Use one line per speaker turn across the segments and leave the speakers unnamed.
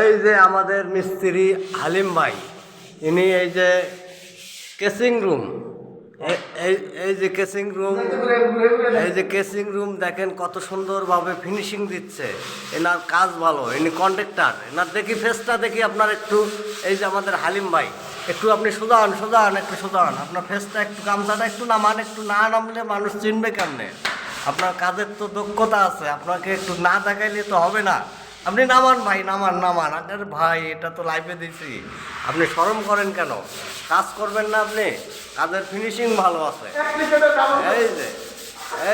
এই যে আমাদের মিস্ত্রি হালিম ভাই, ইনি এই যে কেসিং রুম, এই যে কেসিং রুম, এই যে কেসিং রুম দেখেন কত সুন্দরভাবে ফিনিশিং দিচ্ছে। এনার কাজ ভালো, ইনি কন্ট্রাক্টর। এনার দেখি ফেসটা দেখি আপনার একটু। এই যে আমাদের হালিম ভাই, একটু আপনি সোজান সোজান, একটু সোজান, আপনার ফেসটা একটু, গামছাটা একটু নামান। একটু না নামলে মানুষ চিনবে কেমনে? আপনার কাজের তো দক্ষতা আছে, আপনাকে একটু না দেখাইলে তো হবে না। আপনি নামান ভাই, নামান নামান। আরে ভাই, এটা তো লাইভে দিছি, আপনি শরম করেন কেন? কাজ করবেন না আপনি? কাজের ফিনিশিং ভালো আছে।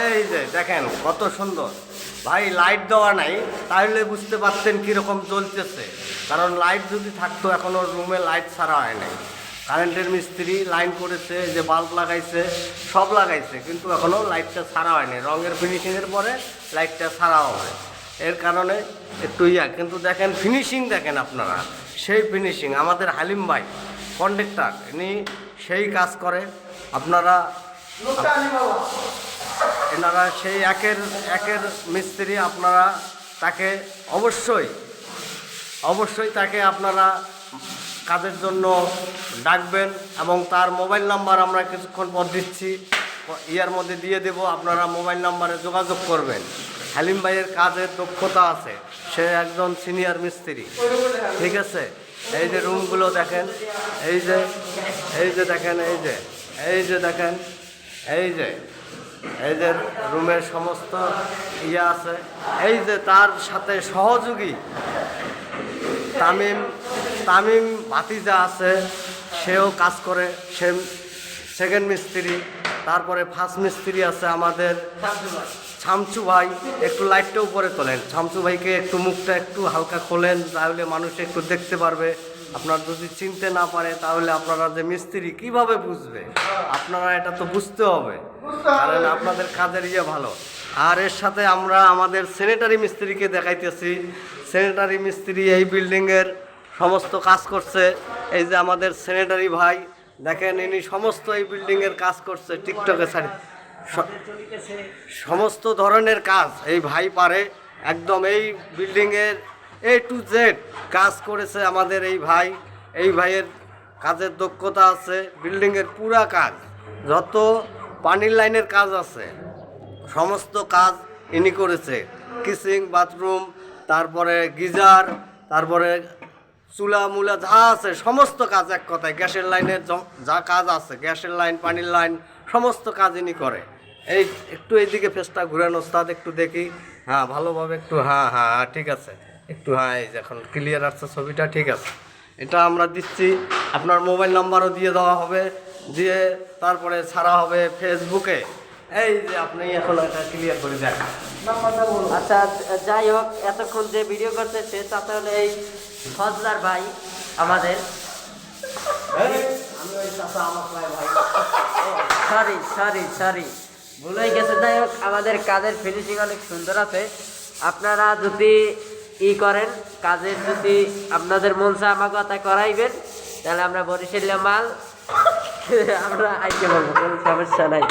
এই যে দেখেন কত সুন্দর। ভাই লাইট দেওয়া নাই, তাহলে বুঝতে পারতেন কীরকম জ্বলতেছে। কারণ লাইট যদি থাকতো, এখনও রুমে লাইট ছাড়া হয় নাই। কারেন্টের মিস্ত্রি লাইন করেছে, যে বাল্ব লাগাইছে, সব লাগাইছে, কিন্তু এখনও লাইটটা ছাড়া হয়নি। রঙের ফিনিশিংয়ের পরে লাইটটা ছাড়া হবে, এর কারণে একটু কিন্তু দেখেন ফিনিশিং দেখেন আপনারা, সেই ফিনিশিং। আমাদের হালিম ভাই কন্ট্রাক্টর, ইনি সেই কাজ করে। আপনারা এনারা সেই একের মিস্ত্রি। আপনারা তাকে অবশ্যই তাকে আপনারা কাজের জন্য ডাকবেন, এবং তার মোবাইল নাম্বার আমরা কিছুক্ষণ পর দিচ্ছি, ইয়ার মধ্যে দিয়ে দেব। আপনারা মোবাইল নাম্বারে যোগাযোগ করবেন। হালিম ভাইয়ের কাজের দক্ষতা আছে, সে একজন সিনিয়র মিস্ত্রি, ঠিক আছে। এই যে রুমগুলো দেখেন, এই যে দেখেন, এই যে দেখেন, এই যে রুমের সমস্ত আছে। এই যে তার সাথে সহযোগী তামিম ভাতিজা আছে, সেও কাজ করে, সে সেকেন্ড মিস্ত্রি। তারপরে ফার্স্ট মিস্ত্রি আছে আমাদের শামসু ভাই। একটু লাইটটা উপরে তোলেন, শামসু ভাইকে একটু মুখটা একটু হালকা খোলেন, তাহলে মানুষ একটু দেখতে পারবে। আপনার যদি চিনতে না পারে, তাহলে আপনারা যে মিস্ত্রি কিভাবে বুঝবে? আপনারা এটা তো বুঝতে হবে, কারণ আপনাদের কাজের ভালো। আর এর সাথে আমরা আমাদের স্যানিটারি মিস্ত্রিকে দেখাইতেছি। স্যানিটারি মিস্ত্রি এই বিল্ডিংয়ের সমস্ত কাজ করছে। এই যে আমাদের স্যানিটারি ভাই দেখেন, ইনি সমস্ত এই বিল্ডিংয়ের কাজ করছে। টিকটকে সমস্ত ধরনের কাজ এই ভাই পারে, একদম এই বিল্ডিংয়ের A to Z কাজ করেছে আমাদের এই ভাই। এই ভাইয়ের কাজের দক্ষতা আছে, বিল্ডিংয়ের পুরা কাজ, যত পানির লাইনের কাজ আছে সমস্ত কাজ ইনি করেছে। কিচেন, বাথরুম, তারপরে গিজার, তারপরে চুলা মুলা যা আছে সমস্ত কাজ, এক কথায় গ্যাসের লাইনের যা কাজ আছে, গ্যাসের লাইন, পানির লাইন, সমস্ত কাজ ইনি করে। এই একটু এইদিকে ফেসটা ঘুরান ওস্তাদ, একটু দেখি। হ্যাঁ, ভালোভাবে একটু, হ্যাঁ হ্যাঁ হ্যাঁ, ঠিক আছে একটু। হ্যাঁ, এই যে এখন ক্লিয়ার আসছে ছবিটা, ঠিক আছে। এটা আমরা দিচ্ছি, আপনার মোবাইল নাম্বারও দিয়ে দেওয়া হবে, দিয়ে তারপরে ছাড়া হবে ফেসবুকে। এই যে আপনি এখন এটা ক্লিয়ার করে দেন।
আচ্ছা, যাই হোক, এতক্ষণ যে ভিডিও করতে সে তাতে হলে এই ফজলার ভাই আমাদের। সরি ভুল হয়ে গেছে। যাই হোক, আমাদের কাজের ফিনিশিং অনেক সুন্দর আছে। আপনারা যদি করেন, কাজের যদি আপনাদের মন চায় আমাকে কথা করাইবেন, তাহলে আমরা বরিশালের মাল আমরা আইতে পারবো, কোনো সমস্যা নাই।